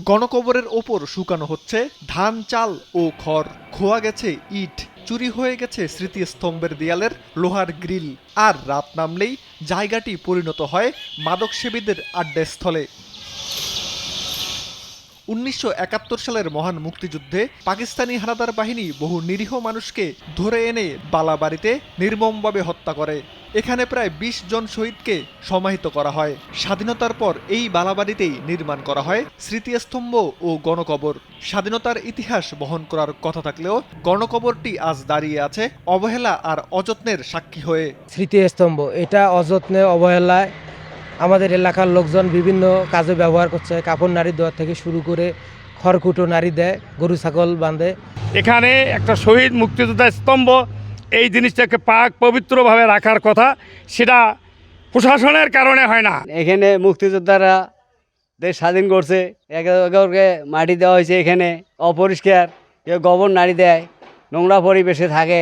গণকবরের ওপর শুকানো হচ্ছে ধান, চাল ও খড়। খোয়া গেছে ইট, চুরি হয়ে গেছে স্মৃতিস্তম্ভের দেয়ালের লোহার গ্রিল। আর রাত নামলেই জায়গাটি পরিণত হয় মাদকসেবীদের আড্ডাস্থলে। ১৯৭১ সালের মহান মুক্তিযুদ্ধে পাকিস্তানি হানাদার বাহিনী বহু নিরীহ মানুষকে ধরে এনে বালাবাড়িতে নির্মমভাবে হত্যা করে। এখানে প্রায় ২০ জন শহীদকে সমাহিত করা হয়। স্বাধীনতার পর এই বালাবাড়িতেই নির্মাণ করা হয় স্মৃতিস্তম্ভ ও গণকবর। স্বাধীনতার ইতিহাস বহন করার কথা থাকলেও গণকবরটি আজ দাঁড়িয়ে আছে অবহেলা আর অযত্নের সাক্ষী হয়ে। স্মৃতিস্তম্ভ এটা অযত্নে অবহেলায় আমাদের এলাকার লোকজন বিভিন্ন কাজে ব্যবহার করছে। কাপড় নাড়ি দেওয়া থেকে শুরু করে খড়কুটো নাড়ি দেয়, গরু ছাগল বাঁধে। এখানে একটা শহীদ মুক্তিযোদ্ধা স্তম্ভ, এই জিনিসটাকে পাক পবিত্রভাবে রাখার কথা, সেটা প্রশাসনের কারণে হয় না। এখানে মুক্তিযোদ্ধারা দেশ স্বাধীন করছে, একে মাটি দেওয়া হয়েছে। এখানে অপরিষ্কার, কেউ গোবর নাড়ি দেয়, নোংরা পরিবেশে থাকে।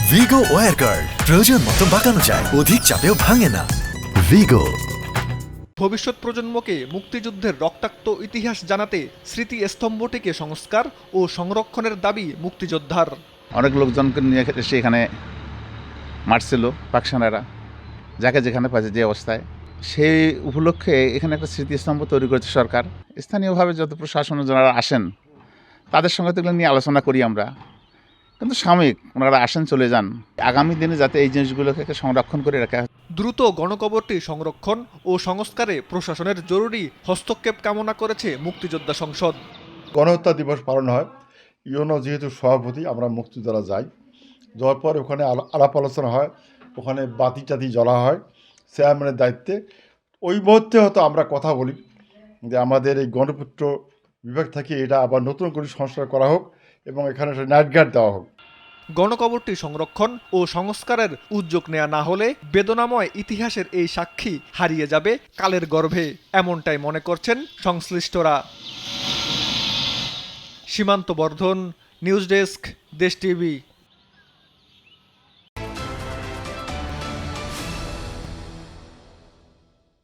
ভিগো ওয়্যার গার্ড প্রয়োজন মতো বাঁকানো যায়, অধিক চাপেও ভাঙে না। ভিগো। ভবিষ্যৎ প্রজন্মকে মুক্তিযুদ্ধের রক্তাক্ত ইতিহাস জানাতে স্মৃতিস্তম্ভটিকে সংস্কার ও সংরক্ষণের দাবি মুক্তিযোদ্ধার। অনেক লোকজনকে নিয়ে এসে এখানে মারছিল পাকসানারা, যাকে যেখানে পাচ্ছে যে অবস্থায়। সেই উপলক্ষে এখানে একটা স্মৃতিস্তম্ভ তৈরি করেছে সরকার। স্থানীয়ভাবে যত প্রশাসন যারা আসেন তাদের সঙ্গে তো এগুলো নিয়ে আলোচনা করি আমরা, কিন্তু সাময়িক ওনারা আসেন চলে যান। আগামী দিনে যাতে এই জিনিসগুলোকে সংরক্ষণ করে রাখা। দ্রুত গণকবরটি সংরক্ষণ ও সংস্কারে প্রশাসনের জরুরি হস্তক্ষেপ কামনা করেছে মুক্তিযোদ্ধা সংসদ। গণহত্যা দিবস পালন হয়, ইউনো যেহেতু সভাপতি, আমরা মুক্তিযোদ্ধারা যাই, যাওয়ার পর ওখানে আলাপ আলোচনা হয়, ওখানে বাতি টাতি জ্বলা হয় চেয়ারম্যানের দায়িত্বে। ওই মুহূর্তে হয়তো আমরা কথা বলি যে আমাদের এই গণপূর্ত বিভাগ থেকে এটা আবার নতুন করে সংস্কার করা হোক এবং এখানে নাইট গার্ড দেওয়া হোক। গণকবরটি সংরক্ষণ ও সংস্কারের উদ্যোগ নেওয়া না হলে বেদনাময় ইতিহাসের এই সাক্ষী হারিয়ে যাবে কালের গর্ভে, এমনটাই মনে করছেন সংশ্লিষ্টরা। সীমান্ত বর্ধন, নিউজ ডেস্ক, দেশ টিভি।